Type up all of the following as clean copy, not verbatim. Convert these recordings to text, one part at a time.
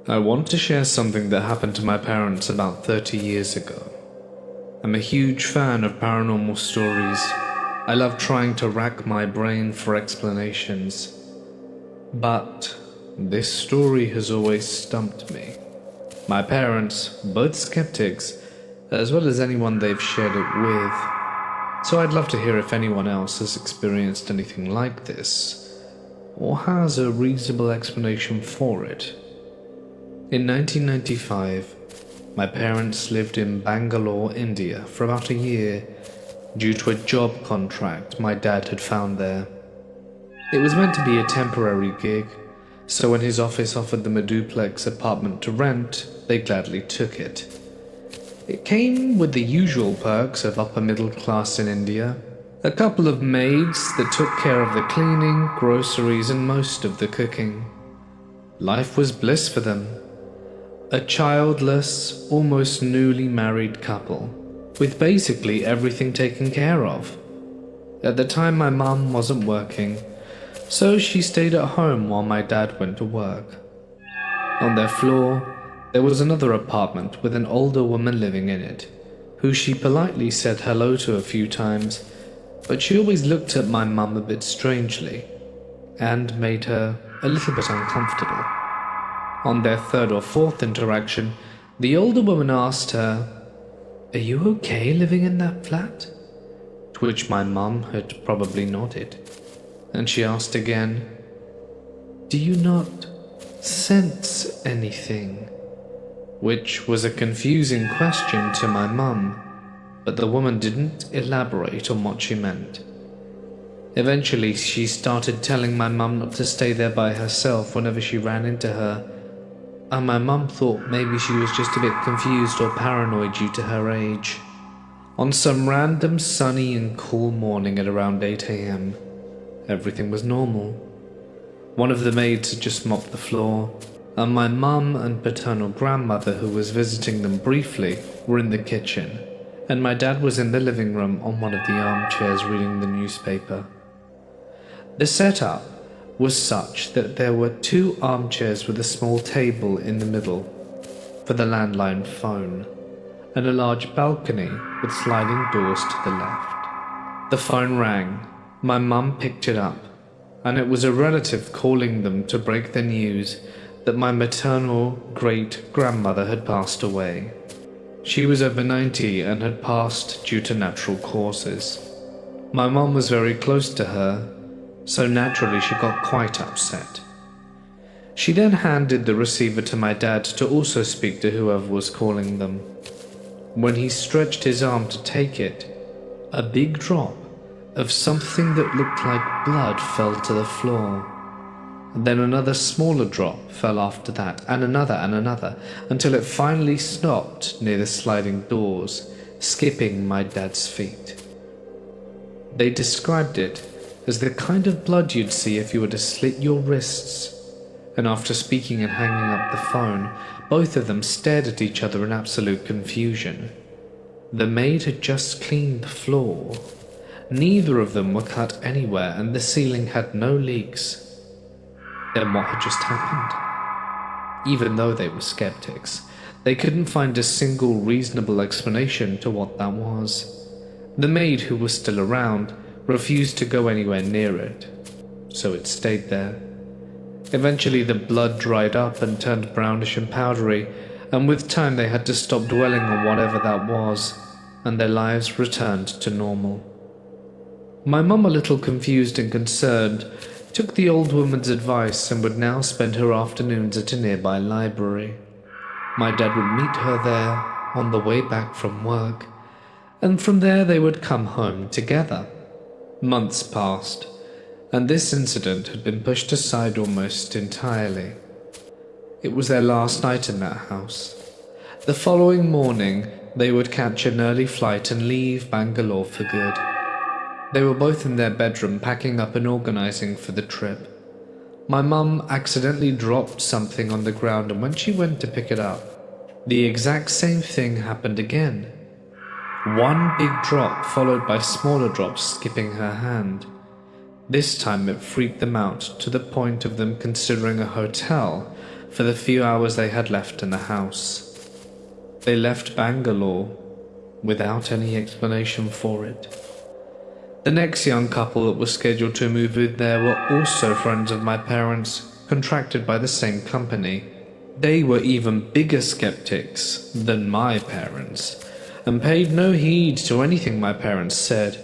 I want to share something that happened to my parents about 30 years ago. I'm a huge fan of paranormal stories. I love trying to rack my brain for explanations. But this story has always stumped me. My parents, both skeptics, as well as anyone they've shared it with. So I'd love to hear if anyone else has experienced anything like this, or has a reasonable explanation for it. In 1995, my parents lived in Bangalore, India for about a year due to a job contract my dad had found there. It was meant to be a temporary gig, so when his office offered them a duplex apartment to rent, they gladly took it. It came with the usual perks of upper middle class in India, a couple of maids that took care of the cleaning, groceries, and most of the cooking. Life was bliss for them. A childless, almost newly married couple, with basically everything taken care of. At the time, my mum wasn't working, so she stayed at home while my dad went to work. On their floor, there was another apartment with an older woman living in it, who she politely said hello to a few times, but she always looked at my mum a bit strangely, and made her a little bit uncomfortable. On their third or fourth interaction, the older woman asked her, "Are you okay living in that flat?" To which my mum had probably nodded, and she asked again, "Do you not sense anything?" Which was a confusing question to my mum, but the woman didn't elaborate on what she meant. Eventually, she started telling my mum not to stay there by herself whenever she ran into her, and my mum thought maybe she was just a bit confused or paranoid due to her age. On some random sunny and cool morning at around 8 a.m., everything was normal. One of the maids had just mopped the floor, and my mum and paternal grandmother, who was visiting them briefly, were in the kitchen, and my dad was in the living room on one of the armchairs reading the newspaper. The setup was such that there were two armchairs with a small table in the middle for the landline phone, and a large balcony with sliding doors to the left. The phone rang. My mum picked it up, and it was a relative calling them to break the news that my maternal great-grandmother had passed away. She was over 90 and had passed due to natural causes. My mum was very close to her, so naturally she got quite upset. She then handed the receiver to my dad to also speak to whoever was calling them. When he stretched his arm to take it, a big drop of something that looked like blood fell to the floor. And then another smaller drop fell after that, and another, until it finally stopped near the sliding doors, skipping my dad's feet. They described it as the kind of blood you'd see if you were to slit your wrists, and after speaking and hanging up the phone, both of them stared at each other in absolute confusion. The maid had just cleaned the floor. Neither of them were cut anywhere, and the ceiling had no leaks. Then what had just happened? Even though they were skeptics, they couldn't find a single reasonable explanation to what that was. The maid, who was still around, refused to go anywhere near it, so it stayed there. Eventually the blood dried up and turned brownish and powdery, and with time they had to stop dwelling on whatever that was, and their lives returned to normal. My mum, a little confused and concerned, took the old woman's advice and would now spend her afternoons at a nearby library. My dad would meet her there on the way back from work, and from there they would come home together. Months passed, and this incident had been pushed aside almost entirely. It was their last night in that house. The following morning, they would catch an early flight and leave Bangalore for good. They were both in their bedroom packing up and organizing for the trip. My mum accidentally dropped something on the ground, and when she went to pick it up, the exact same thing happened again. One big drop followed by smaller drops skipping her hand. This time it freaked them out to the point of them considering a hotel for the few hours they had left in the house. They left Bangalore without any explanation for it. The next young couple that was scheduled to move in there were also friends of my parents, contracted by the same company. They were even bigger skeptics than my parents, and paid no heed to anything my parents said.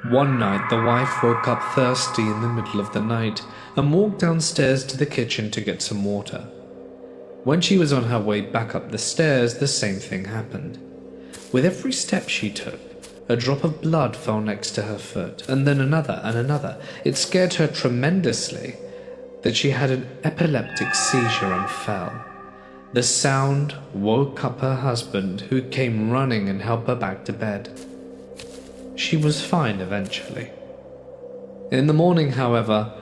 One night, the wife woke up thirsty in the middle of the night and walked downstairs to the kitchen to get some water. When she was on her way back up the stairs, the same thing happened. With every step she took, a drop of blood fell next to her foot, and then another and another. It scared her tremendously that she had an epileptic seizure and fell. The sound woke up her husband, who came running and helped her back to bed. She was fine eventually. In the morning, however,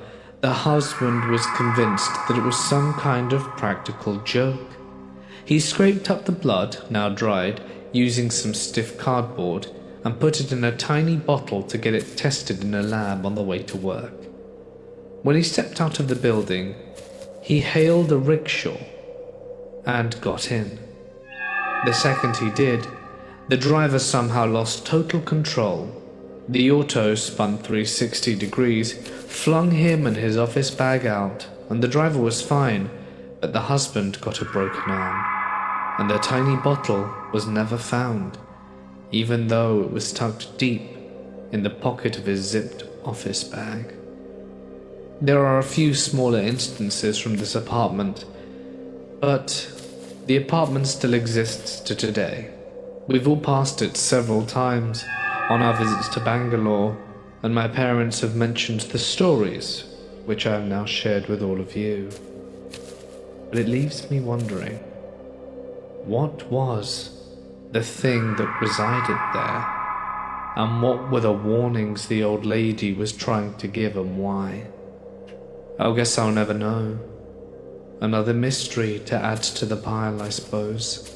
the husband was convinced that it was some kind of practical joke. He scraped up the blood, now dried, using some stiff cardboard, and put it in a tiny bottle to get it tested in a lab on the way to work. When he stepped out of the building, he hailed a rickshaw and got in. The second he did, the driver somehow lost total control. The auto spun 360 degrees, flung him and his office bag out, and the driver was fine, but the husband got a broken arm, and the tiny bottle was never found, even though it was tucked deep in the pocket of his zipped office bag. There are a few smaller instances from this apartment, but the apartment still exists to today. We've all passed it several times on our visits to Bangalore, and my parents have mentioned the stories, which I have now shared with all of you. But it leaves me wondering, what was the thing that resided there? And what were the warnings the old lady was trying to give, and why? I guess I'll never know. Another mystery to add to the pile, I suppose.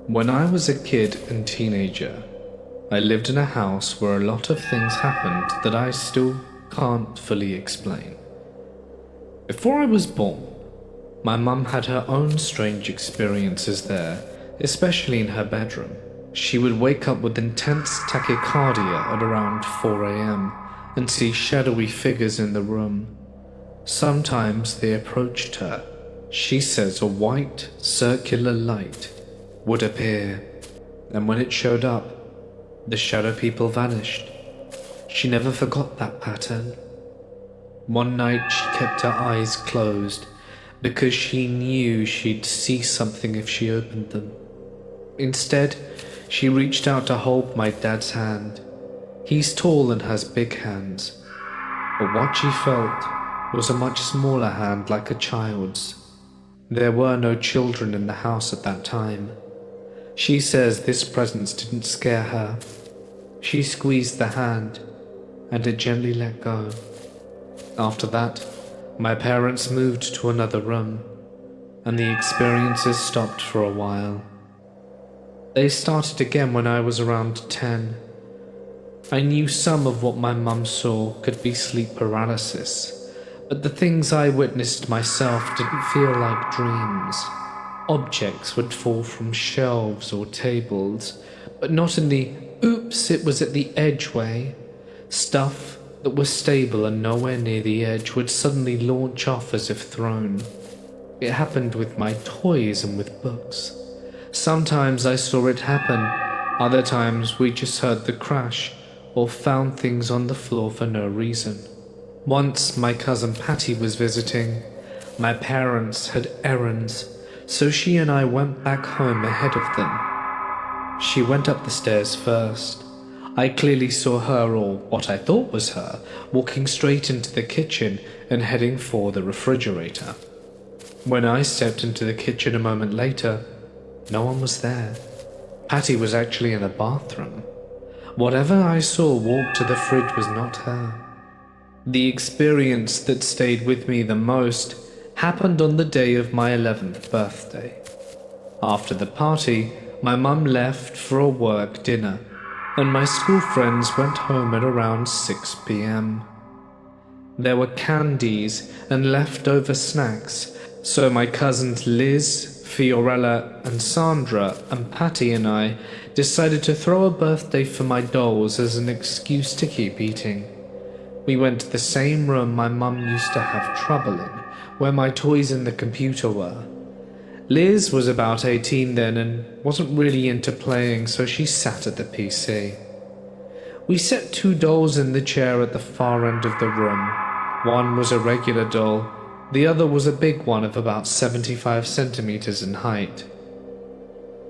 When I was a kid and teenager, I lived in a house where a lot of things happened that I still can't fully explain. Before I was born, my mum had her own strange experiences there, especially in her bedroom. She would wake up with intense tachycardia at around 4 a.m. and see shadowy figures in the room. Sometimes they approached her. She says a white, circular light would appear, and when it showed up, the shadow people vanished. She never forgot that pattern. One night she kept her eyes closed because she knew she'd see something if she opened them. Instead, she reached out to hold my dad's hand. He's tall and has big hands, but what she felt was a much smaller hand, like a child's. There were no children in the house at that time. She says this presence didn't scare her. She squeezed the hand, and it gently let go. After that, my parents moved to another room, and the experiences stopped for a while. They started again when I was around 10. I knew some of what my mum saw could be sleep paralysis, but the things I witnessed myself didn't feel like dreams. Objects would fall from shelves or tables, but not in the "oops, it was at the edge" way. Stuff that was stable and nowhere near the edge would suddenly launch off as if thrown. It happened with my toys and with books. Sometimes I saw it happen, other times we just heard the crash or found things on the floor for no reason. Once my cousin Patty was visiting. My parents had errands, so she and I went back home ahead of them. She went up the stairs first. I clearly saw her, or what I thought was her, walking straight into the kitchen and heading for the refrigerator. When I stepped into the kitchen a moment later, no one was there. Patty was actually in the bathroom. Whatever I saw walk to the fridge was not her. The experience that stayed with me the most happened on the day of my 11th birthday. After the party, my mum left for a work dinner, and my school friends went home at around 6 p.m. There were candies and leftover snacks, so my cousins Liz, Fiorella, and Sandra, and Patty and I decided to throw a birthday for my dolls as an excuse to keep eating. We went to the same room my mum used to have trouble in, where my toys and the computer were. Liz was about 18 then and wasn't really into playing, so she sat at the PC. We set 2 dolls in the chair at the far end of the room. One was a regular doll, the other was a big one of about 75 centimeters in height.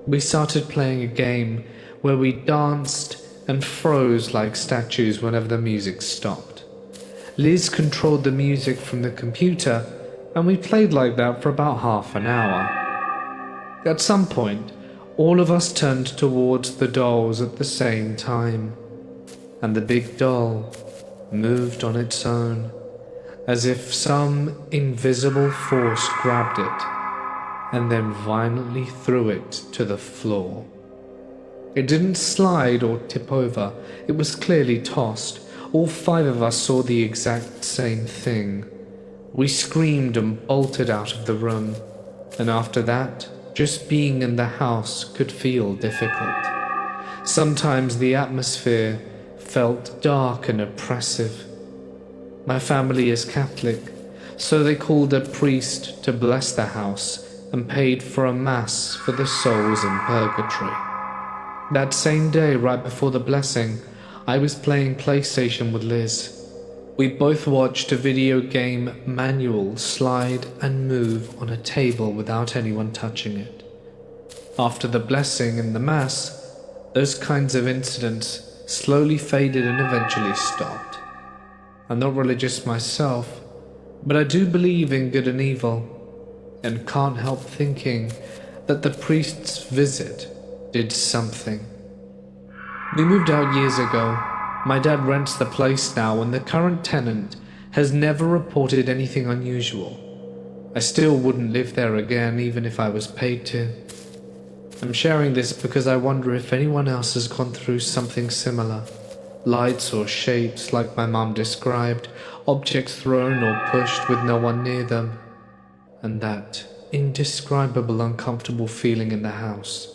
We started playing a game where we danced and froze like statues whenever the music stopped. Liz controlled the music from the computer, and we played like that for about half an hour. At some point, all of us turned towards the dolls at the same time, and the big doll moved on its own, as if some invisible force grabbed it and then violently threw it to the floor. It didn't slide or tip over, it was clearly tossed. All 5 of us saw the exact same thing. We screamed and bolted out of the room, and after that, just being in the house could feel difficult. Sometimes the atmosphere felt dark and oppressive. My family is Catholic, so they called a priest to bless the house and paid for a mass for the souls in purgatory. That same day, right before the blessing, I was playing PlayStation with Liz. We both watched a video game manual slide and move on a table without anyone touching it. After the blessing and the mass, those kinds of incidents slowly faded and eventually stopped. I'm not religious myself, but I do believe in good and evil, and can't help thinking that the priest's visit did something. We moved out years ago. My dad rents the place now, and the current tenant has never reported anything unusual. I still wouldn't live there again, even if I was paid to. I'm sharing this because I wonder if anyone else has gone through something similar. Lights or shapes like my mom described, objects thrown or pushed with no one near them, and that indescribable uncomfortable feeling in the house.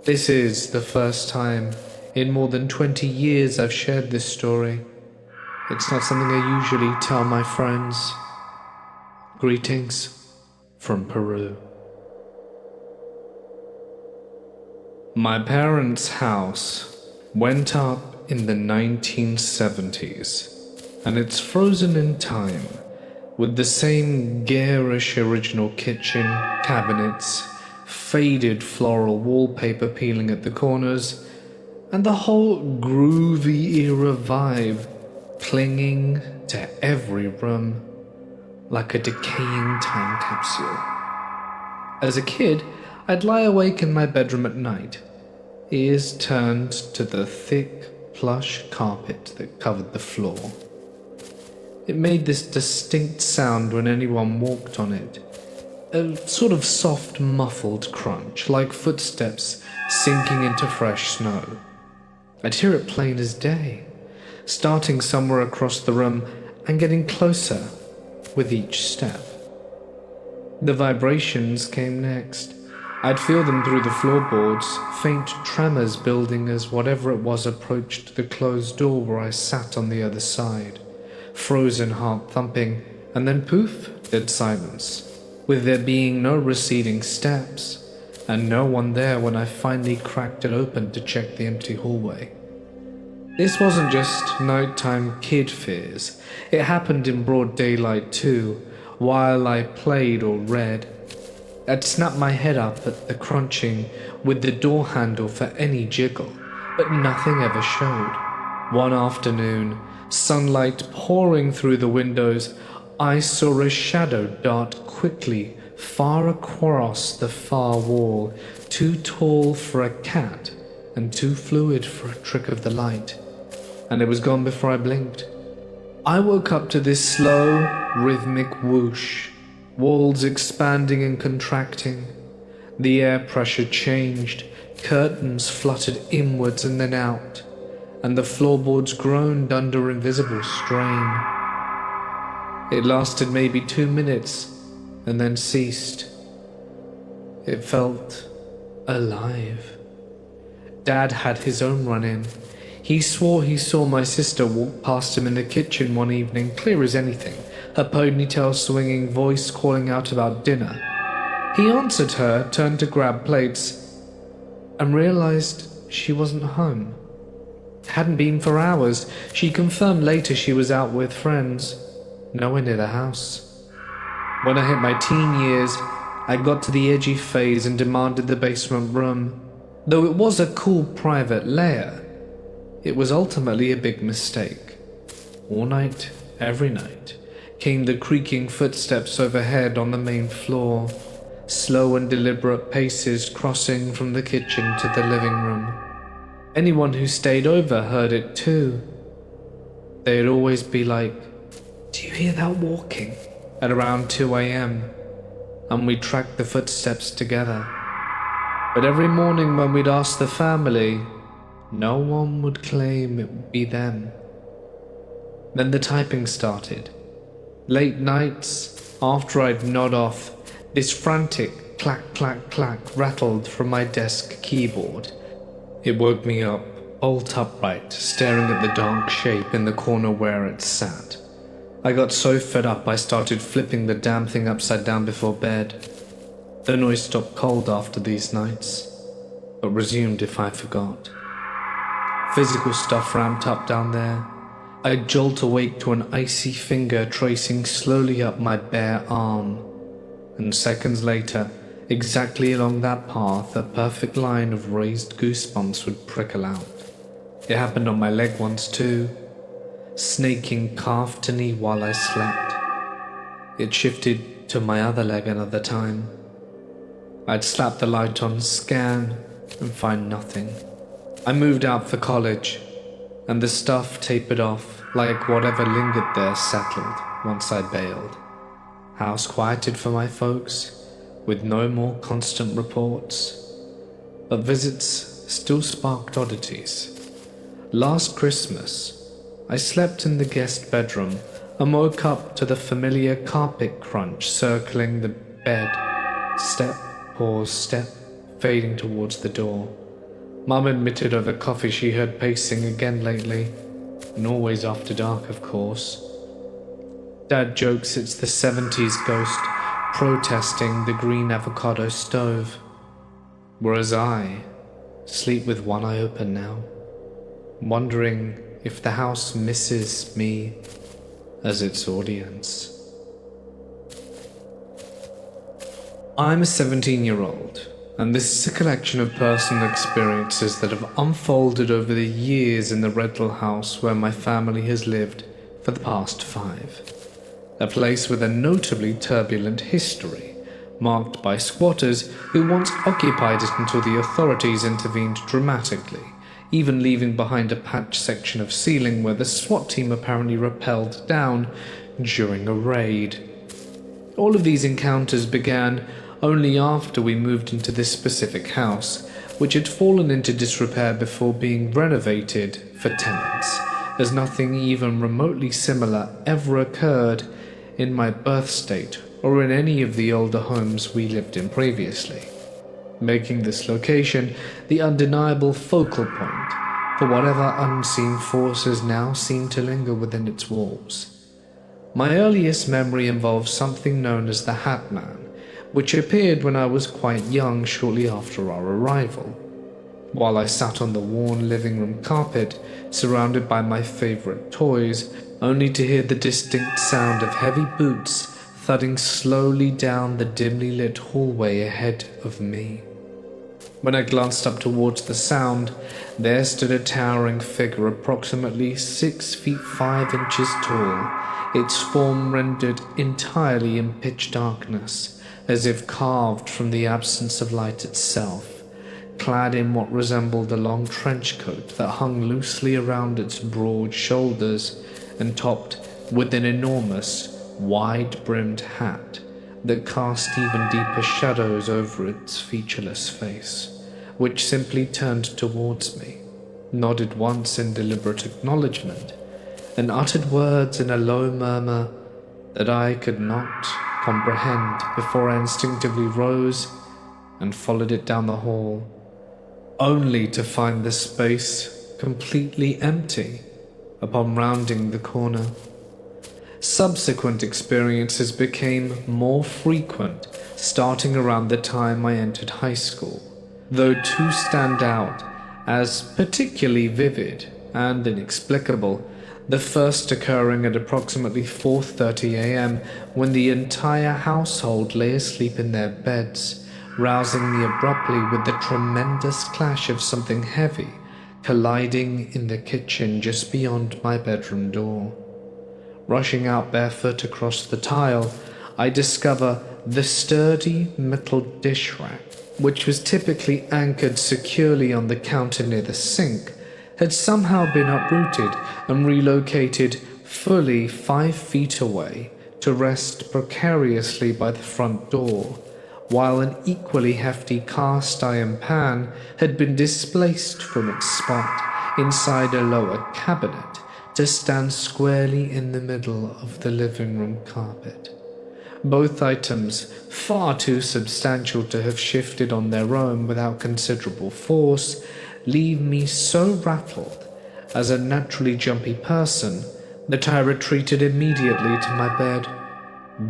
This is the first time in more than 20 years I've shared this story. It's not something I usually tell my friends. Greetings from Peru. My parents' house went up in the 1970s, and it's frozen in time, with the same garish original kitchen, cabinets, faded floral wallpaper peeling at the corners, and the whole groovy era vibe clinging to every room like a decaying time capsule. As a kid, I'd lie awake in my bedroom at night, ears turned to the thick, plush carpet that covered the floor. It made this distinct sound when anyone walked on it, a sort of soft, muffled crunch, like footsteps sinking into fresh snow. I'd hear it plain as day, starting somewhere across the room and getting closer with each step. The vibrations came next. I'd feel them through the floorboards, faint tremors building as whatever it was approached the closed door where I sat on the other side. Frozen heart thumping, and then poof, dead silence, with there being no receding steps, and no one there when I finally cracked it open to check the empty hallway. This wasn't just nighttime kid fears. It happened in broad daylight too, while I played or read. I'd snap my head up at the crunching with the door handle for any jiggle, but nothing ever showed. One afternoon, sunlight pouring through the windows, I saw a shadow dart quickly far across the far wall, too tall for a cat and too fluid for a trick of the light, and it was gone before I blinked. I woke up to this slow, rhythmic whoosh, walls expanding and contracting. The air pressure changed, curtains fluttered inwards and then out, and the floorboards groaned under invisible strain. It lasted maybe 2 minutes and then ceased. It felt alive. Dad had his own run-in. He swore he saw my sister walk past him in the kitchen one evening, clear as anything, her ponytail swinging, voice calling out about dinner. He answered her, turned to grab plates, and realized she wasn't home. Hadn't been for hours. She confirmed later she was out with friends. No one near the house. When I hit my teen years, I got to the edgy phase and demanded the basement room. Though it was a cool private lair, it was ultimately a big mistake. All night, every night, came the creaking footsteps overhead on the main floor, slow and deliberate paces crossing from the kitchen to the living room. Anyone who stayed over heard it too. They'd always be like, "Do you hear that walking?" at around 2 a.m. and we'd track the footsteps together. But every morning when we'd ask the family, no one would claim it would be them. Then the typing started. Late nights, after I'd nod off, this frantic clack clack clack rattled from my desk keyboard. It woke me up, bolt upright, staring at the dark shape in the corner where it sat. I got so fed up I started flipping the damn thing upside down before bed. The noise stopped cold after these nights, but resumed if I forgot. Physical stuff ramped up down there. I'd jolt awake to an icy finger tracing slowly up my bare arm, and seconds later, exactly along that path, a perfect line of raised goosebumps would prickle out. It happened on my leg once too, snaking calf to knee while I slept. It shifted to my other leg another time. I'd slap the light on, scan, and find nothing. I moved out for college, and the stuff tapered off like whatever lingered there settled once I bailed. House quieted for my folks, with no more constant reports. But visits still sparked oddities. Last Christmas, I slept in the guest bedroom and woke up to the familiar carpet crunch circling the bed. Step, pause, step, fading towards the door. Mum admitted over coffee she heard pacing again lately, and always after dark, of course. Dad jokes it's the 70s ghost protesting the green avocado stove, whereas I sleep with one eye open now, wondering if the house misses me as its audience. I'm a 17-year-old, and this is a collection of personal experiences that have unfolded over the years in the rental house where my family has lived for the past 5. A place with a notably turbulent history, marked by squatters who once occupied it until the authorities intervened dramatically, even leaving behind a patched section of ceiling where the SWAT team apparently rappelled down during a raid. All of these encounters began only after we moved into this specific house, which had fallen into disrepair before being renovated for tenants, as nothing even remotely similar ever occurred in my birth state or in any of the older homes we lived in previously, making this location the undeniable focal point for whatever unseen forces now seem to linger within its walls. My earliest memory involves something known as the Hat Man, which appeared when I was quite young shortly after our arrival. While I sat on the worn living room carpet, surrounded by my favorite toys, only to hear the distinct sound of heavy boots thudding slowly down the dimly lit hallway ahead of me. When I glanced up towards the sound, there stood a towering figure approximately 6 feet 5 inches tall, its form rendered entirely in pitch darkness, as if carved from the absence of light itself, clad in what resembled a long trench coat that hung loosely around its broad shoulders and topped with an enormous, wide-brimmed hat that cast even deeper shadows over its featureless face, which simply turned towards me, nodded once in deliberate acknowledgement, and uttered words in a low murmur that I could not comprehend before I instinctively rose and followed it down the hall, only to find the space completely empty upon rounding the corner. Subsequent experiences became more frequent, starting around the time I entered high school, though two stand out as particularly vivid and inexplicable, the first occurring at approximately 4:30 a.m. when the entire household lay asleep in their beds, rousing me abruptly with the tremendous clash of something heavy colliding in the kitchen just beyond my bedroom door. Rushing out barefoot across the tile, I discover the sturdy metal dish rack, which was typically anchored securely on the counter near the sink, had somehow been uprooted and relocated fully 5 feet away to rest precariously by the front door, while an equally hefty cast iron pan had been displaced from its spot inside a lower cabinet to stand squarely in the middle of the living room carpet. Both items, far too substantial to have shifted on their own without considerable force, leave me so rattled as a naturally jumpy person that I retreated immediately to my bed,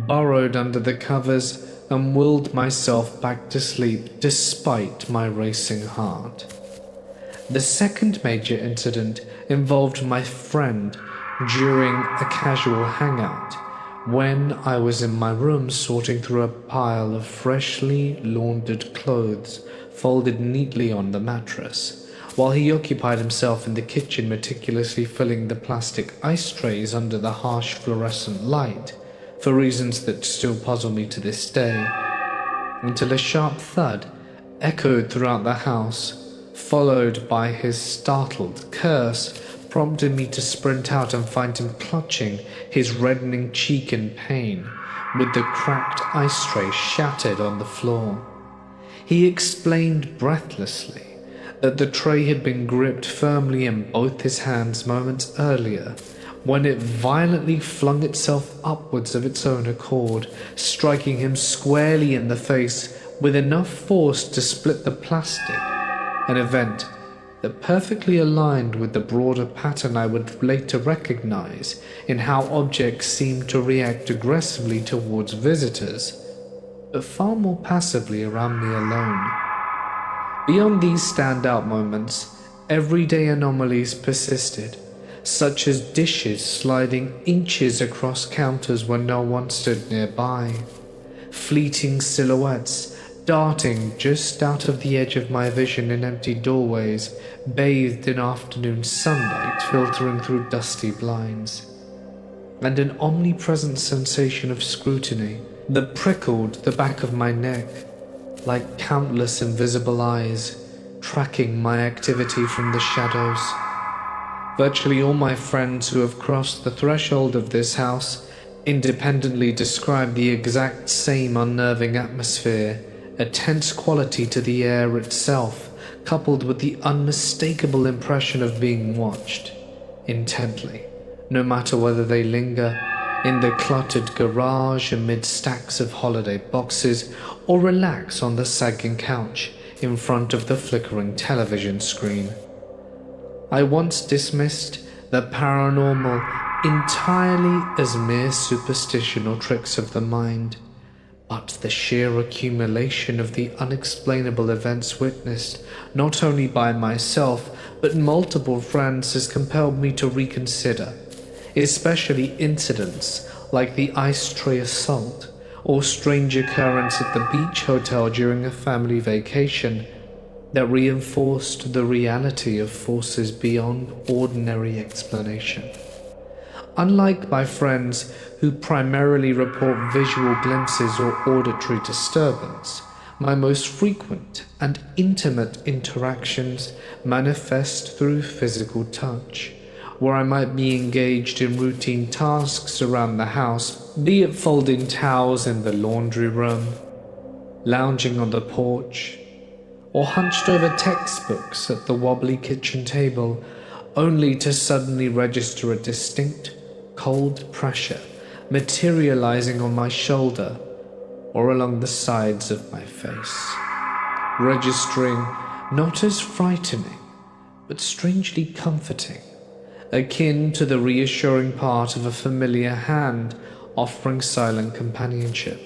burrowed under the covers, and willed myself back to sleep despite my racing heart. The second major incident involved my friend during a casual hangout when I was in my room sorting through a pile of freshly laundered clothes folded neatly on the mattress, while he occupied himself in the kitchen meticulously filling the plastic ice trays under the harsh fluorescent light, for reasons that still puzzle me to this day, until a sharp thud echoed throughout the house, followed by his startled curse, prompted me to sprint out and find him clutching his reddening cheek in pain, with the cracked ice tray shattered on the floor. He explained breathlessly that the tray had been gripped firmly in both his hands moments earlier, when it violently flung itself upwards of its own accord, striking him squarely in the face with enough force to split the plastic, an event that perfectly aligned with the broader pattern I would later recognize in how objects seem to react aggressively towards visitors, but far more passively around me alone. Beyond these standout moments, everyday anomalies persisted, such as dishes sliding inches across counters when no one stood nearby, fleeting silhouettes darting just out of the edge of my vision in empty doorways, bathed in afternoon sunlight filtering through dusty blinds, and an omnipresent sensation of scrutiny that prickled the back of my neck, like countless invisible eyes tracking my activity from the shadows. Virtually all my friends who have crossed the threshold of this house independently describe the exact same unnerving atmosphere, a tense quality to the air itself, coupled with the unmistakable impression of being watched intently, no matter whether they linger in the cluttered garage amid stacks of holiday boxes or relax on the sagging couch in front of the flickering television screen. I once dismissed the paranormal entirely as mere superstition or tricks of the mind, but the sheer accumulation of the unexplainable events witnessed not only by myself but multiple friends has compelled me to reconsider, especially incidents like the ice tray assault or strange occurrence at the beach hotel during a family vacation, that reinforced the reality of forces beyond ordinary explanation. Unlike my friends who primarily report visual glimpses or auditory disturbance, my most frequent and intimate interactions manifest through physical touch, where I might be engaged in routine tasks around the house, be it folding towels in the laundry room, lounging on the porch, or hunched over textbooks at the wobbly kitchen table, only to suddenly register a distinct, cold pressure materializing on my shoulder or along the sides of my face, registering not as frightening, but strangely comforting, akin to the reassuring part of a familiar hand offering silent companionship.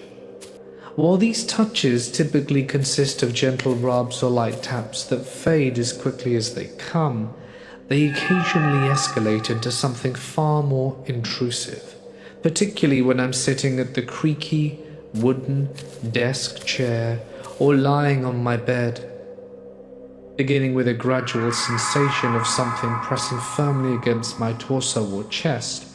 While these touches typically consist of gentle rubs or light taps that fade as quickly as they come, they occasionally escalate into something far more intrusive, particularly when I'm sitting at the creaky wooden desk chair or lying on my bed, beginning with a gradual sensation of something pressing firmly against my torso or chest,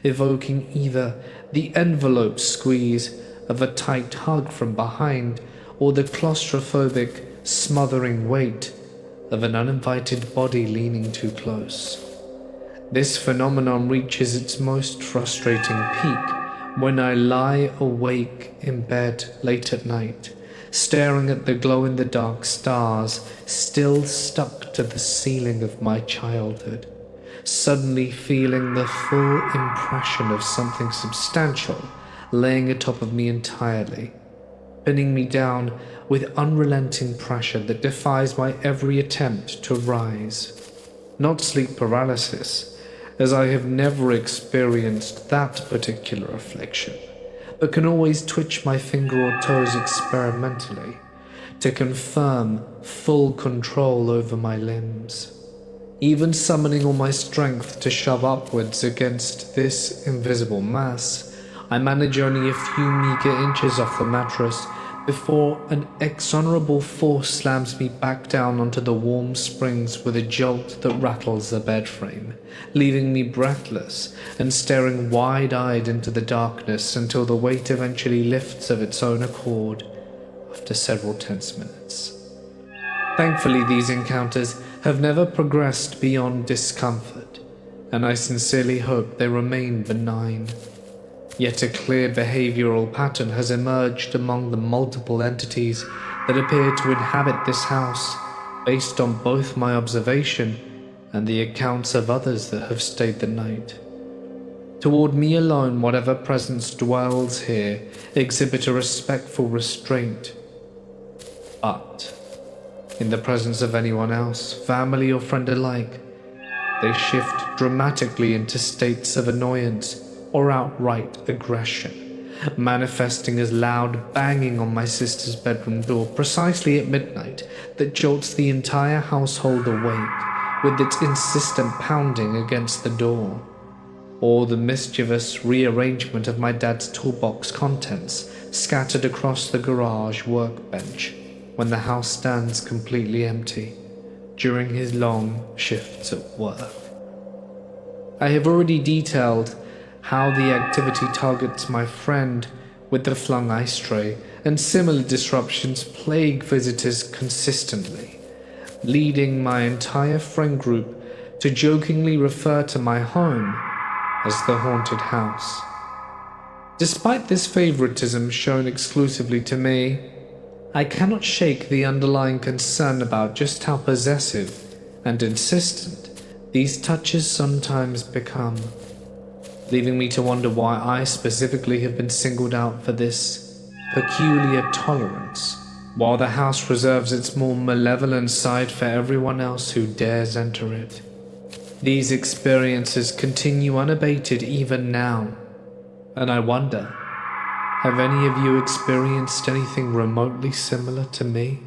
evoking either the envelope squeeze of a tight hug from behind or the claustrophobic, smothering weight of an uninvited body leaning too close. This phenomenon reaches its most frustrating peak when I lie awake in bed late at night, staring at the glow-in-the-dark stars still stuck to the ceiling of my childhood, suddenly feeling the full impression of something substantial laying atop of me entirely, pinning me down with unrelenting pressure that defies my every attempt to rise. Not sleep paralysis, as I have never experienced that particular affliction, but can always twitch my finger or toes experimentally to confirm full control over my limbs. Even summoning all my strength to shove upwards against this invisible mass, I manage only a few meager inches off the mattress before an exonerable force slams me back down onto the warm springs with a jolt that rattles the bed frame, leaving me breathless and staring wide-eyed into the darkness until the weight eventually lifts of its own accord after several tense minutes. Thankfully, these encounters have never progressed beyond discomfort, and I sincerely hope they remain benign. Yet a clear behavioral pattern has emerged among the multiple entities that appear to inhabit this house, based on both my observation and the accounts of others that have stayed the night. Toward me alone, whatever presence dwells here exhibit a respectful restraint. But in the presence of anyone else, family or friend alike, they shift dramatically into states of annoyance or outright aggression, manifesting as loud banging on my sister's bedroom door precisely at midnight that jolts the entire household awake with its insistent pounding against the door, or the mischievous rearrangement of my dad's toolbox contents scattered across the garage workbench when the house stands completely empty during his long shifts at work. I have already detailed how the activity targets my friend with the flung ice tray, and similar disruptions plague visitors consistently, leading my entire friend group to jokingly refer to my home as the haunted house. Despite this favoritism shown exclusively to me, I cannot shake the underlying concern about just how possessive and insistent these touches sometimes become, leaving me to wonder why I specifically have been singled out for this peculiar tolerance, while the house reserves its more malevolent side for everyone else who dares enter it. These experiences continue unabated even now, and I wonder, have any of you experienced anything remotely similar to me?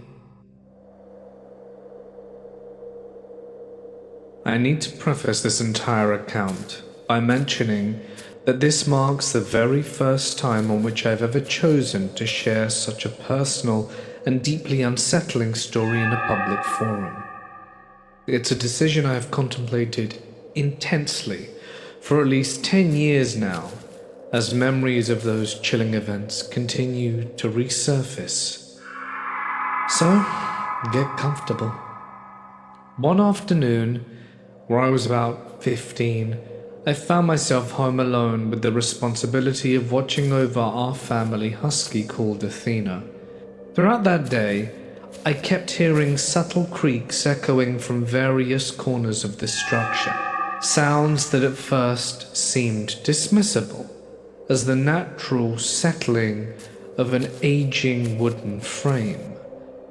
I need to preface this entire account by mentioning that this marks the very first time on which I've ever chosen to share such a personal and deeply unsettling story in a public forum. It's a decision I have contemplated intensely for at least 10 years now, as memories of those chilling events continue to resurface. So, get comfortable. One afternoon, where I was about 15, I found myself home alone with the responsibility of watching over our family husky called Athena. Throughout that day, I kept hearing subtle creaks echoing from various corners of the structure, sounds that at first seemed dismissible, as the natural settling of an aging wooden frame,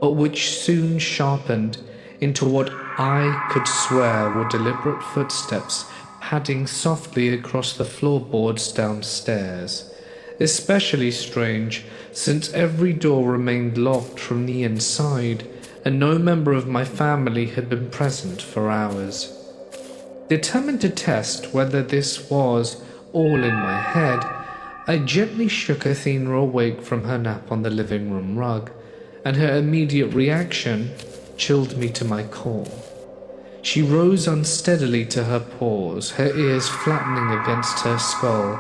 but which soon sharpened into what I could swear were deliberate footsteps padding softly across the floorboards downstairs. Especially strange, since every door remained locked from the inside, and no member of my family had been present for hours. Determined to test whether this was all in my head, I gently shook Athena awake from her nap on the living room rug, and her immediate reaction chilled me to my core. She rose unsteadily to her paws, her ears flattening against her skull,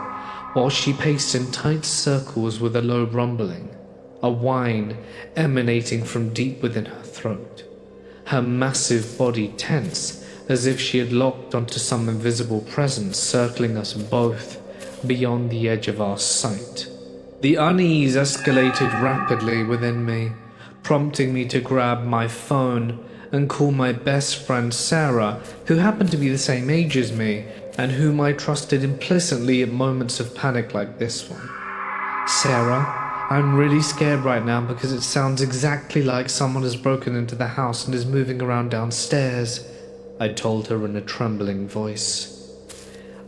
while she paced in tight circles with a low rumbling, a whine emanating from deep within her throat. Her massive body tense, as if she had locked onto some invisible presence circling us both beyond the edge of our sight. The unease escalated rapidly within me, prompting me to grab my phone and call my best friend Sarah, who happened to be the same age as me and whom I trusted implicitly at moments of panic like this one. "Sarah, I'm really scared right now because it sounds exactly like someone has broken into the house and is moving around downstairs," I told her in a trembling voice.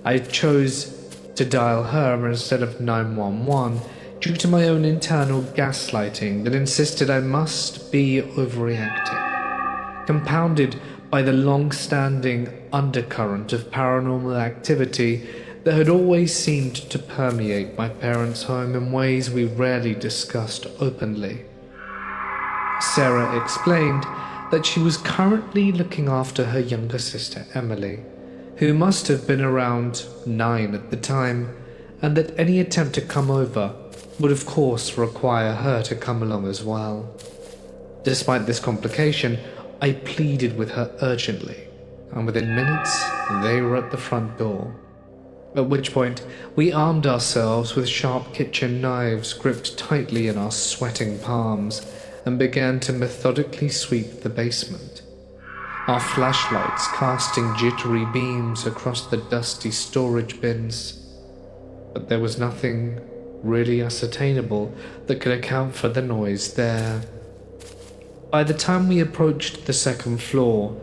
I chose to dial her instead of 911 due to my own internal gaslighting that insisted I must be overreacting, compounded by the long-standing undercurrent of paranormal activity that had always seemed to permeate my parents' home in ways we rarely discussed openly. Sarah explained that she was currently looking after her younger sister Emily, who must have been around 9 at the time, and that any attempt to come over would of course require her to come along as well. Despite this complication, I pleaded with her urgently, and within minutes they were at the front door. At which point we armed ourselves with sharp kitchen knives gripped tightly in our sweating palms and began to methodically sweep the basement, our flashlights casting jittery beams across the dusty storage bins. But there was nothing really ascertainable that could account for the noise there. By the time we approached the second floor,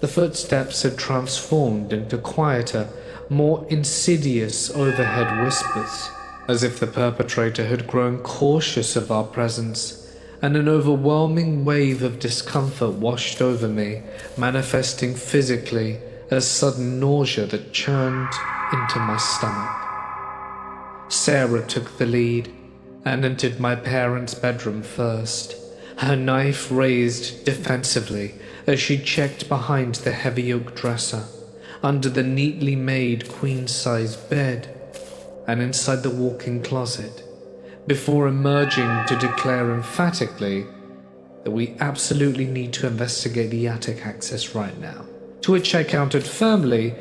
the footsteps had transformed into quieter, more insidious overhead whispers, as if the perpetrator had grown cautious of our presence, and an overwhelming wave of discomfort washed over me, manifesting physically as sudden nausea that churned into my stomach. Sarah took the lead and entered my parents' bedroom first, her knife raised defensively as she checked behind the heavy oak dresser, under the neatly made queen-size bed, and inside the walk-in closet, before emerging to declare emphatically that we absolutely need to investigate the attic access right now. To which I countered firmly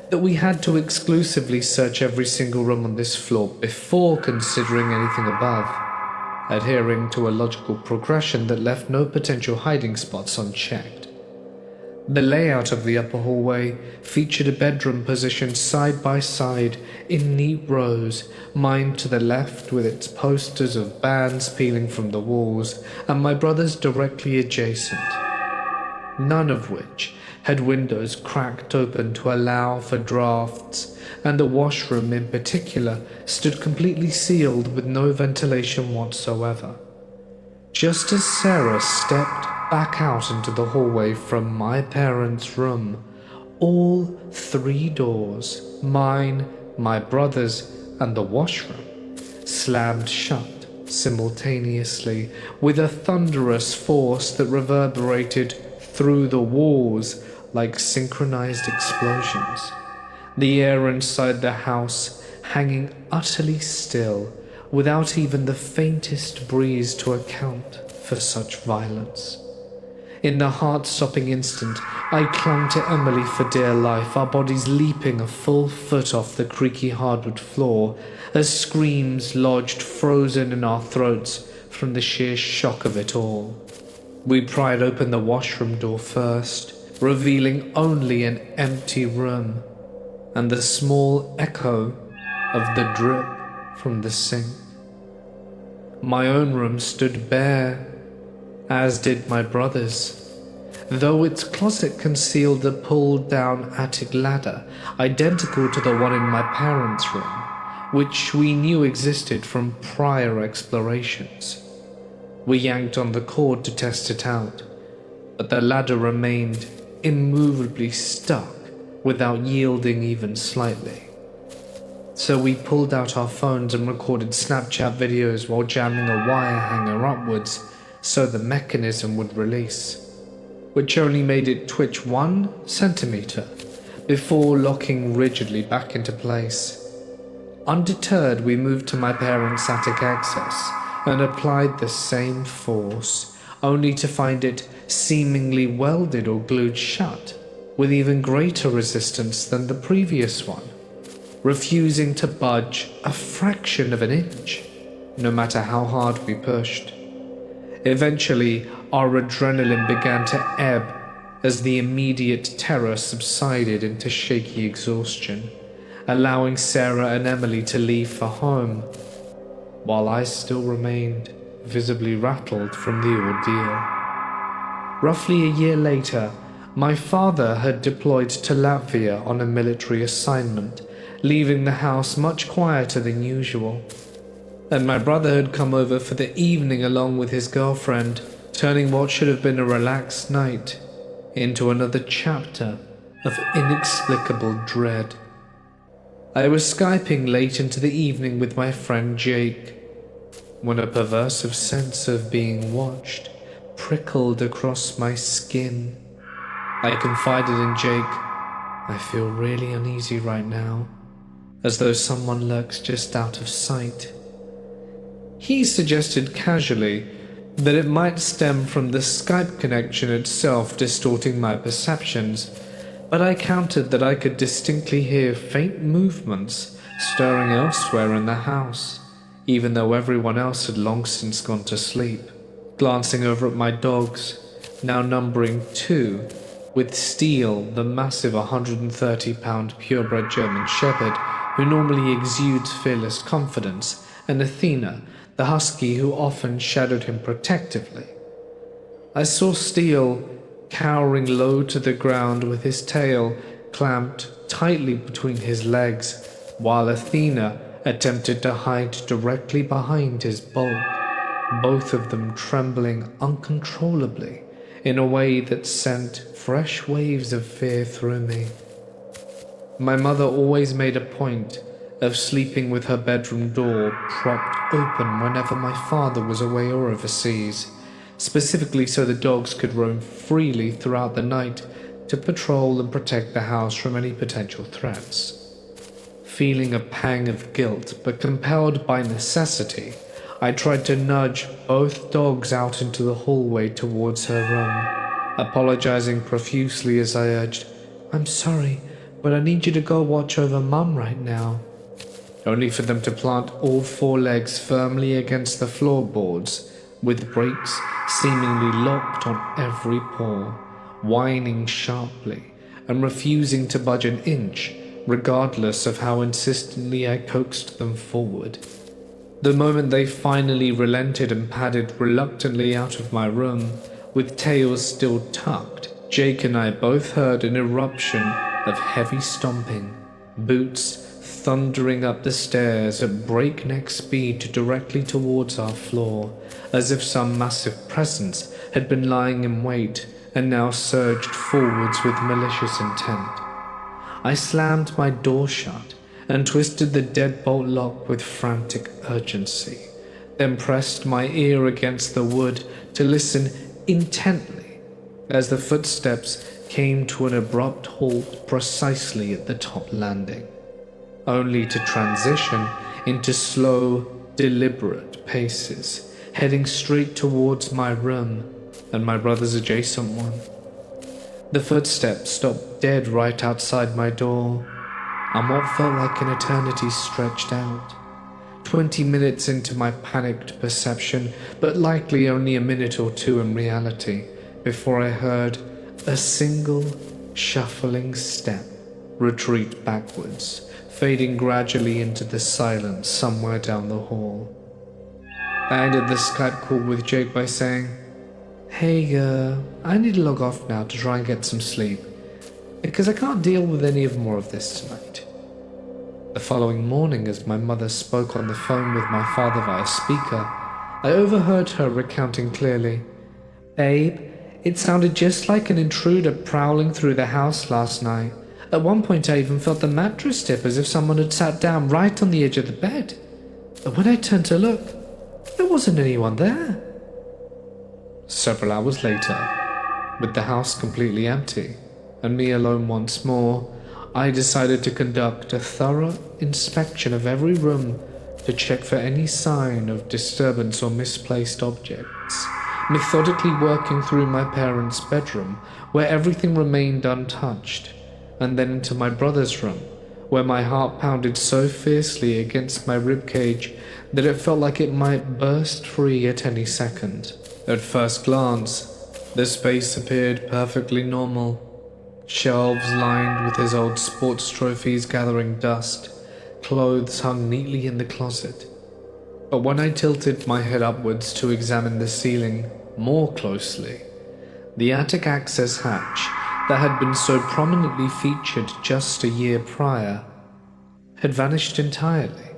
that we had to exclusively search every single room on this floor before considering anything above, adhering to a logical progression that left no potential hiding spots unchecked. The layout of the upper hallway featured a bedroom positioned side by side in neat rows, mine to the left with its posters of bands peeling from the walls, and my brother's directly adjacent, none of which had windows cracked open to allow for drafts, and the washroom in particular stood completely sealed with no ventilation whatsoever. Just as Sarah stepped back out into the hallway from my parents' room, all 3 doors, mine, my brother's, and the washroom, slammed shut simultaneously with a thunderous force that reverberated through the walls like synchronized explosions, the air inside the house hanging utterly still, without even the faintest breeze to account for such violence. In the heart-stopping instant, I clung to Emily for dear life, our bodies leaping a full foot off the creaky hardwood floor, as screams lodged frozen in our throats from the sheer shock of it all. We pried open the washroom door first, revealing only an empty room, and the small echo of the drip from the sink. My own room stood bare, as did my brother's, though its closet concealed a pulled-down attic ladder identical to the one in my parents' room, which we knew existed from prior explorations. We yanked on the cord to test it out, but the ladder remained immovably stuck without yielding even slightly. So we pulled out our phones and recorded Snapchat videos while jamming a wire hanger upwards so the mechanism would release, which only made it twitch 1 centimeter before locking rigidly back into place. Undeterred, we moved to my parents' attic access and applied the same force, only to find it seemingly welded or glued shut with even greater resistance than the previous one, refusing to budge a fraction of an inch, no matter how hard we pushed. Eventually, our adrenaline began to ebb as the immediate terror subsided into shaky exhaustion, allowing Sarah and Emily to leave for home, while I still remained visibly rattled from the ordeal. Roughly a year later, my father had deployed to Latvia on a military assignment, leaving the house much quieter than usual. And my brother had come over for the evening along with his girlfriend, turning what should have been a relaxed night into another chapter of inexplicable dread. I was Skyping late into the evening with my friend Jake, when a perversive sense of being watched prickled across my skin. I confided in Jake, "I feel really uneasy right now, as though someone lurks just out of sight." He suggested casually that it might stem from the Skype connection itself distorting my perceptions, but I countered that I could distinctly hear faint movements stirring elsewhere in the house, even though everyone else had long since gone to sleep. Glancing over at my dogs, now numbering 2, with Steele, the massive 130-pound purebred German Shepherd who normally exudes fearless confidence, and Athena, the husky who often shadowed him protectively. I saw Steele cowering low to the ground with his tail clamped tightly between his legs, while Athena attempted to hide directly behind his bulk, both of them trembling uncontrollably in a way that sent fresh waves of fear through me. My mother always made a point of sleeping with her bedroom door propped open whenever my father was away or overseas, specifically so the dogs could roam freely throughout the night to patrol and protect the house from any potential threats. Feeling a pang of guilt, but compelled by necessity, I tried to nudge both dogs out into the hallway towards her room, apologizing profusely as I urged, "I'm sorry, but I need you to go watch over Mum right now," only for them to plant all 4 legs firmly against the floorboards, with brakes seemingly locked on every paw, whining sharply and refusing to budge an inch, regardless of how insistently I coaxed them forward. The moment they finally relented and padded reluctantly out of my room, with tails still tucked, Jake and I both heard an eruption of heavy stomping, boots thundering up the stairs at breakneck speed directly towards our floor, as if some massive presence had been lying in wait and now surged forwards with malicious intent. I slammed my door shut and twisted the deadbolt lock with frantic urgency, then pressed my ear against the wood to listen intently as the footsteps came to an abrupt halt precisely at the top landing, only to transition into slow, deliberate paces, heading straight towards my room and my brother's adjacent one. The footsteps stopped dead right outside my door, and what felt like an eternity stretched out. 20 minutes into my panicked perception, but likely only a minute or 2 in reality, before I heard a single shuffling step retreat backwards, fading gradually into the silence somewhere down the hall. I ended the Skype call with Jake by saying, "Hey, I need to log off now to try and get some sleep, because I can't deal with any more of this tonight." The following morning, as my mother spoke on the phone with my father via speaker, I overheard her recounting clearly. "Babe, it sounded just like an intruder prowling through the house last night. At one point I even felt the mattress tip as if someone had sat down right on the edge of the bed. But when I turned to look, there wasn't anyone there." Several hours later, with the house completely empty and me alone once more, I decided to conduct a thorough inspection of every room to check for any sign of disturbance or misplaced objects, methodically working through my parents' bedroom, where everything remained untouched, and then into my brother's room, where my heart pounded so fiercely against my ribcage that it felt like it might burst free at any second. At first glance, the space appeared perfectly normal. Shelves lined with his old sports trophies gathering dust, clothes hung neatly in the closet. But when I tilted my head upwards to examine the ceiling more closely, the attic access hatch that had been so prominently featured just a year prior had vanished entirely,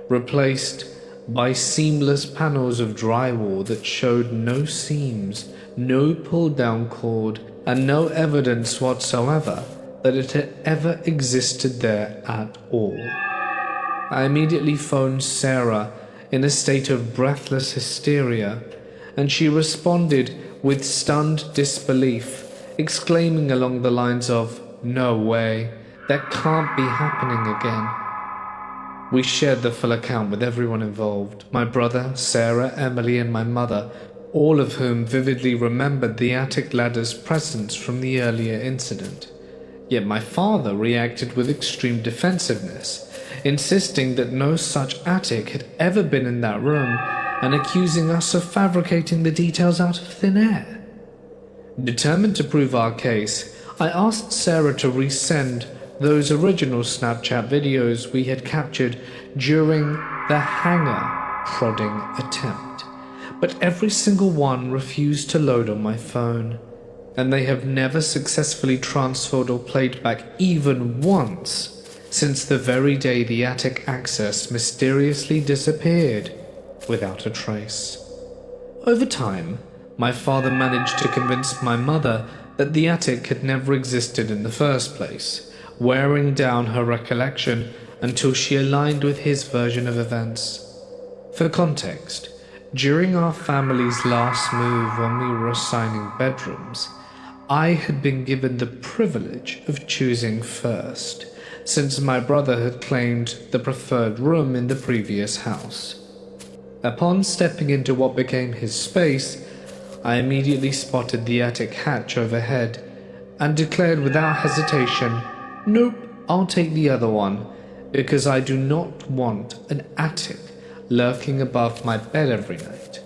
replaced by seamless panels of drywall that showed no seams, no pull-down cord, and no evidence whatsoever that it had ever existed there at all. I immediately phoned Sarah in a state of breathless hysteria, and she responded with stunned disbelief, exclaiming along the lines of, "No way, that can't be happening again." We shared the full account with everyone involved, my brother, Sarah, Emily, and my mother, all of whom vividly remembered the attic ladder's presence from the earlier incident. Yet my father reacted with extreme defensiveness, insisting that no such attic had ever been in that room, and accusing us of fabricating the details out of thin air. Determined to prove our case, I asked Sarah to resend those original Snapchat videos we had captured during the hanger prodding attempt, but every single one refused to load on my phone, and they have never successfully transferred or played back even once since the very day the attic access mysteriously disappeared without a trace. Over time, my father managed to convince my mother that the attic had never existed in the first place, wearing down her recollection until she aligned with his version of events. For context, during our family's last move when we were assigning bedrooms, I had been given the privilege of choosing first, since my brother had claimed the preferred room in the previous house. Upon stepping into what became his space, I immediately spotted the attic hatch overhead and declared without hesitation, "Nope, I'll take the other one, because I do not want an attic lurking above my bed every night."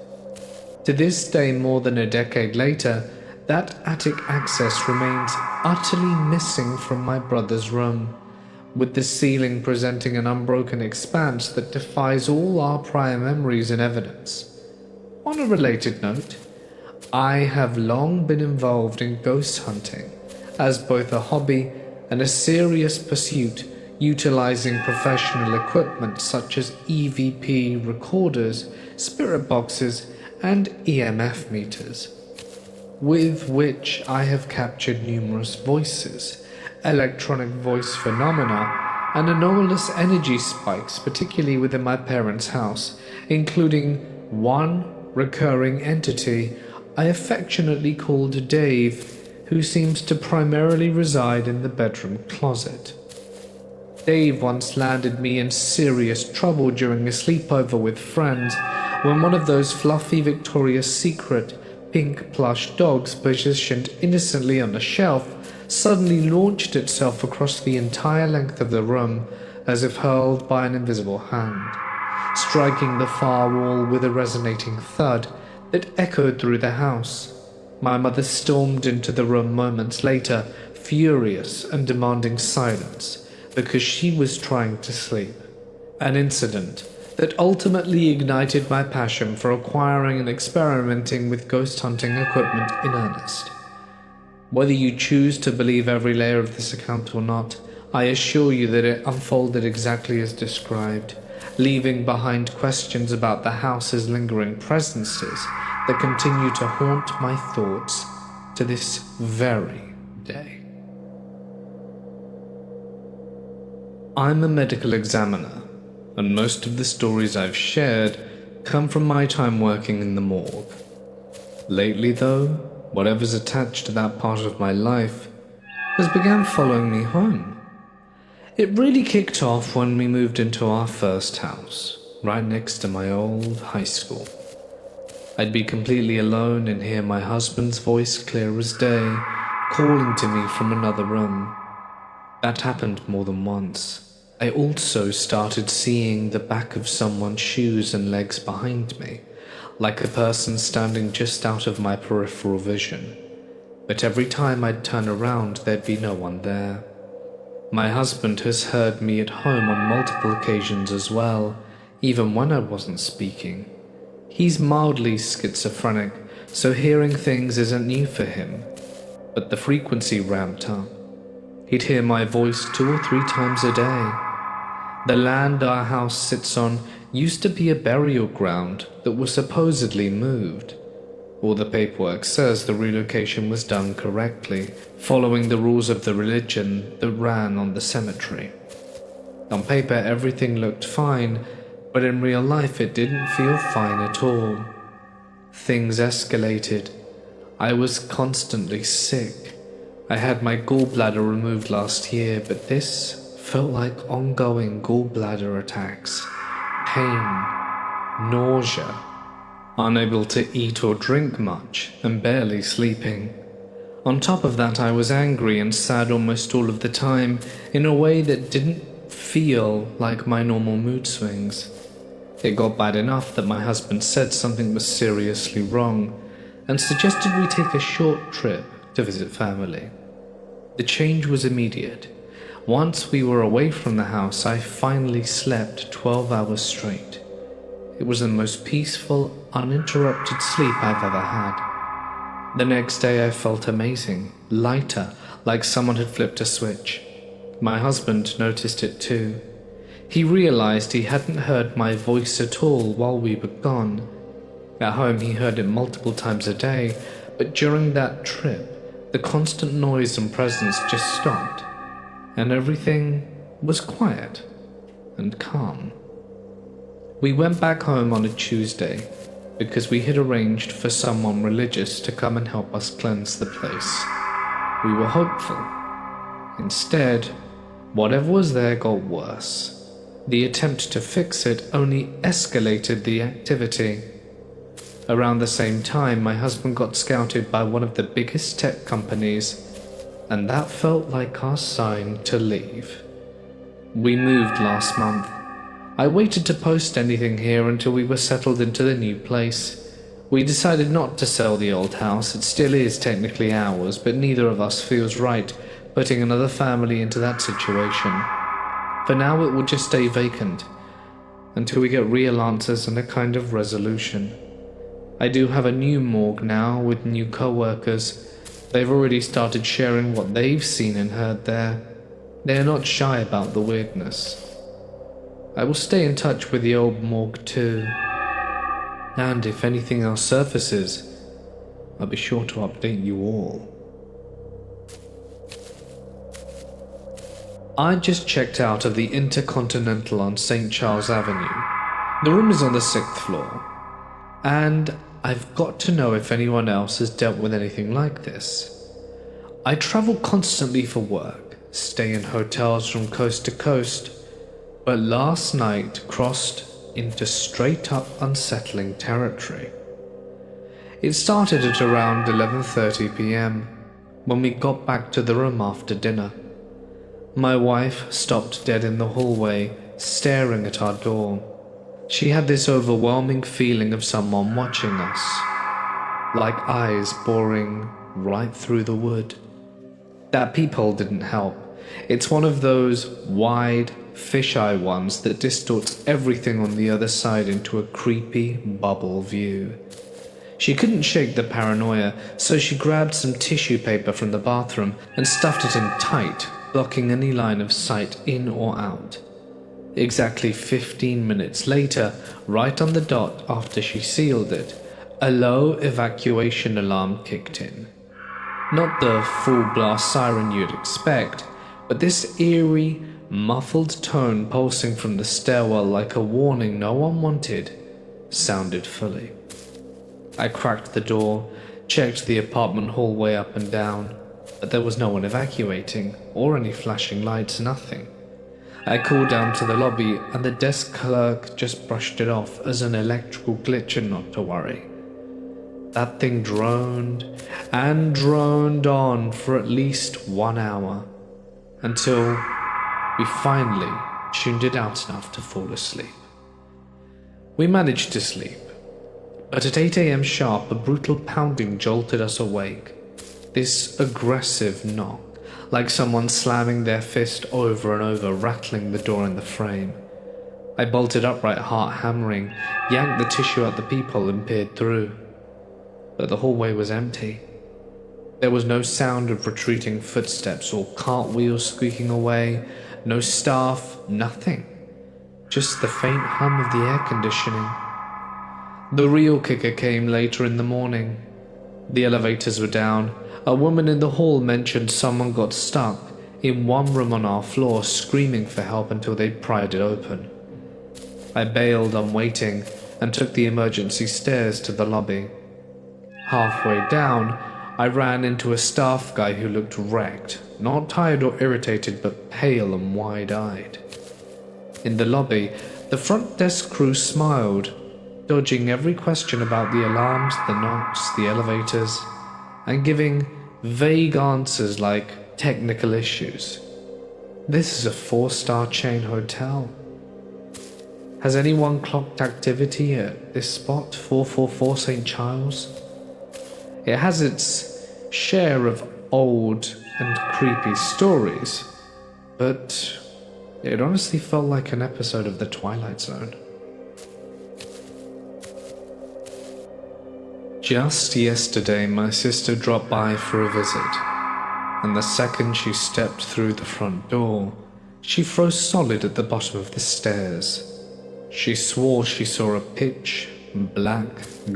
To this day, more than a decade later, that attic access remains utterly missing from my brother's room, with the ceiling presenting an unbroken expanse that defies all our prior memories and evidence. On a related note, I have long been involved in ghost hunting as both a hobby and a serious pursuit, utilizing professional equipment such as EVP recorders, spirit boxes, and EMF meters, with which I have captured numerous voices, electronic voice phenomena, and anomalous energy spikes, particularly within my parents' house, including one recurring entity I affectionately called Dave, who seems to primarily reside in the bedroom closet. Dave once landed me in serious trouble during a sleepover with friends when one of those fluffy Victoria's Secret pink plush dogs positioned innocently on a shelf suddenly launched itself across the entire length of the room as if hurled by an invisible hand, striking the far wall with a resonating thud that echoed through the house. My mother stormed into the room moments later, furious and demanding silence, because she was trying to sleep. An incident that ultimately ignited my passion for acquiring and experimenting with ghost hunting equipment in earnest. Whether you choose to believe every layer of this account or not, I assure you that it unfolded exactly as described, leaving behind questions about the house's lingering presences that continue to haunt my thoughts to this very day. I'm a medical examiner, and most of the stories I've shared come from my time working in the morgue. Lately though, whatever's attached to that part of my life has begun following me home. It really kicked off when we moved into our first house, right next to my old high school. I'd be completely alone and hear my husband's voice clear as day, calling to me from another room. That happened more than once. I also started seeing the back of someone's shoes and legs behind me, like a person standing just out of my peripheral vision. But every time I'd turn around, there'd be no one there. My husband has heard me at home on multiple occasions as well, even when I wasn't speaking. He's mildly schizophrenic, so hearing things isn't new for him, but the frequency ramped up. He'd hear my voice 2 or 3 times a day. The land our house sits on used to be a burial ground that was supposedly moved. All the paperwork says the relocation was done correctly, following the rules of the religion that ran on the cemetery. On paper, everything looked fine, but in real life it didn't feel fine at all. Things escalated. I was constantly sick. I had my gallbladder removed last year, but this felt like ongoing gallbladder attacks, pain, nausea, unable to eat or drink much, and barely sleeping. On top of that, I was angry and sad almost all of the time, in a way that didn't feel like my normal mood swings. It got bad enough that my husband said something was seriously wrong, and suggested we take a short trip to visit family. The change was immediate. Once we were away from the house, I finally slept 12 hours straight. It was the most peaceful, uninterrupted sleep I've ever had. The next day I felt amazing, lighter, like someone had flipped a switch. My husband noticed it too. He realized he hadn't heard my voice at all while we were gone. At home he heard it multiple times a day, but during that trip, the constant noise and presence just stopped, and everything was quiet and calm. We went back home on a Tuesday because we had arranged for someone religious to come and help us cleanse the place. We were hopeful. Instead, whatever was there got worse. The attempt to fix it only escalated the activity. Around the same time, my husband got scouted by one of the biggest tech companies, and that felt like our sign to leave. We moved last month. I waited to post anything here until we were settled into the new place. We decided not to sell the old house. It still is technically ours, but neither of us feels right putting another family into that situation. For now, it will just stay vacant until we get real answers and a kind of resolution. I do have a new morgue now with new co-workers. They've already started sharing what they've seen and heard there. They are not shy about the weirdness. I will stay in touch with the old morgue too. And if anything else surfaces, I'll be sure to update you all. I just checked out of the Intercontinental on St. Charles Avenue. The room is on the 6th floor, and I've got to know if anyone else has dealt with anything like this. I travel constantly for work, stay in hotels from coast to coast, but last night crossed into straight-up unsettling territory. It started at around 11:30 p.m. when we got back to the room after dinner. My wife stopped dead in the hallway, staring at our door. She had this overwhelming feeling of someone watching us, like eyes boring right through the wood. That peephole didn't help. It's one of those wide, fisheye ones that distorts everything on the other side into a creepy bubble view. She couldn't shake the paranoia, so she grabbed some tissue paper from the bathroom and stuffed it in tight, blocking any line of sight in or out. Exactly 15 minutes later, right on the dot after she sealed it, a low evacuation alarm kicked in. Not the full-blast siren you'd expect, but this eerie, muffled tone pulsing from the stairwell like a warning no one wanted, sounded fully. I cracked the door, checked the apartment hallway up and down, but there was no one evacuating, or any flashing lights, nothing. I called down to the lobby, and the desk clerk just brushed it off as an electrical glitch and not to worry. That thing droned and droned on for at least 1 hour, until we finally tuned it out enough to fall asleep. We managed to sleep, but at 8 a.m. sharp, a brutal pounding jolted us awake. This aggressive knock, like someone slamming their fist over and over, rattling the door in the frame. I bolted upright, heart hammering, yanked the tissue out the peephole and peered through. But the hallway was empty. There was no sound of retreating footsteps or cartwheels squeaking away, no staff, nothing. Just the faint hum of the air conditioning. The real kicker came later in the morning. The elevators were down. A woman in the hall mentioned someone got stuck in one room on our floor, screaming for help until they pried it open. I bailed on waiting and took the emergency stairs to the lobby. Halfway down, I ran into a staff guy who looked wrecked, not tired or irritated, but pale and wide-eyed. In the lobby, the front desk crew smiled, dodging every question about the alarms, the knocks, the elevators, and giving vague answers like technical issues. This is a 4-star chain hotel. Has anyone clocked activity at this spot, 444 St. Charles? It has its share of old and creepy stories, but it honestly felt like an episode of The Twilight Zone. Just yesterday, my sister dropped by for a visit, and the second she stepped through the front door, she froze solid at the bottom of the stairs. She swore she saw a pitch black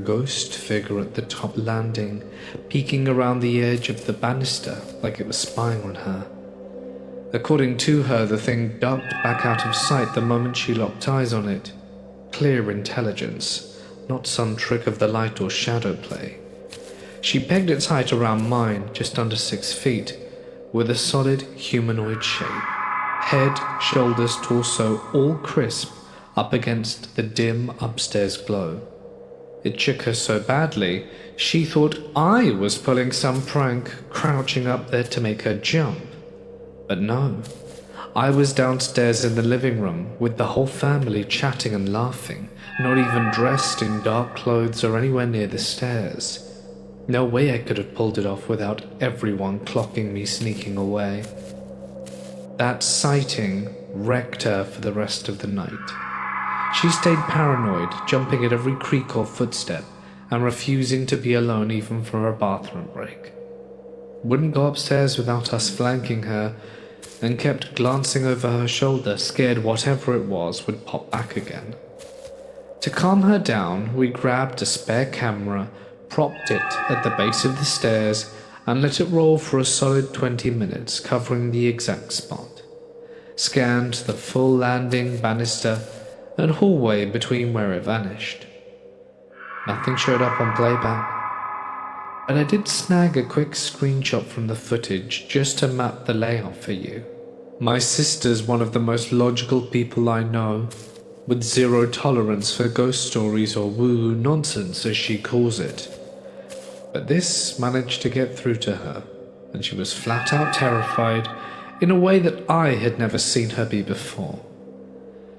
ghost figure at the top landing, peeking around the edge of the banister like it was spying on her. According to her, the thing ducked back out of sight the moment she locked eyes on it. Clear intelligence, not some trick of the light or shadow play. She pegged its height around mine, just under 6 feet, with a solid humanoid shape. Head, shoulders, torso, all crisp up against the dim upstairs glow. It shook her so badly, she thought I was pulling some prank, crouching up there to make her jump. But no, I was downstairs in the living room with the whole family chatting and laughing, not even dressed in dark clothes or anywhere near the stairs. No way I could have pulled it off without everyone clocking me sneaking away. That sighting wrecked her for the rest of the night. She stayed paranoid, jumping at every creak or footstep, and refusing to be alone even for a bathroom break. Wouldn't go upstairs without us flanking her, and kept glancing over her shoulder, scared whatever it was would pop back again. To calm her down, we grabbed a spare camera, propped it at the base of the stairs, and let it roll for a solid 20 minutes, covering the exact spot. Scanned the full landing, banister, and hallway between where it vanished. Nothing showed up on playback, but I did snag a quick screenshot from the footage just to map the layout for you. My sister's one of the most logical people I know, with zero tolerance for ghost stories or woo-woo nonsense as she calls it. But this managed to get through to her, and she was flat out terrified in a way that I had never seen her be before.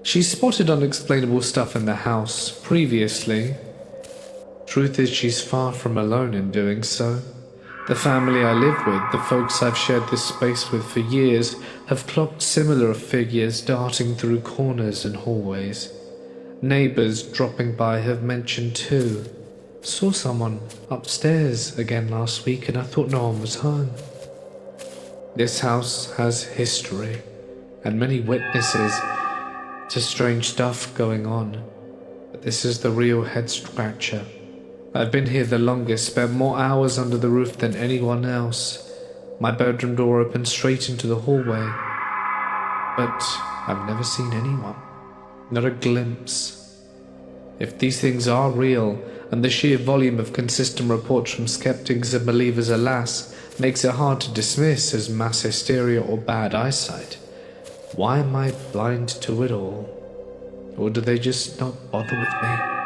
She spotted unexplainable stuff in the house previously. Truth is, she's far from alone in doing so. The family I live with, the folks I've shared this space with for years, have clocked similar figures darting through corners and hallways. Neighbors dropping by have mentioned too. Saw someone upstairs again last week and I thought no one was home. This house has history and many witnesses to strange stuff going on, but this is the real head scratcher. I've been here the longest, spent more hours under the roof than anyone else. My bedroom door opens straight into the hallway, but I've never seen anyone, not a glimpse. If these things are real, and the sheer volume of consistent reports from skeptics and believers, alas, makes it hard to dismiss as mass hysteria or bad eyesight, why am I blind to it all? Or do they just not bother with me?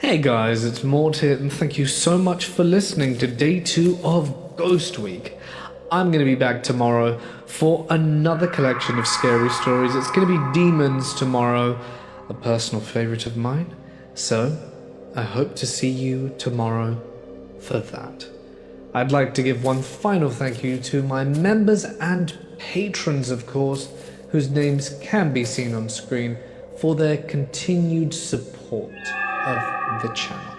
Hey guys, it's Mort here, and thank you so much for listening to day 2 of Ghost Week. I'm going to be back tomorrow for another collection of scary stories. It's going to be demons tomorrow, a personal favorite of mine. So, I hope to see you tomorrow for that. I'd like to give one final thank you to my members and patrons, of course, whose names can be seen on screen, for their continued support of the channel.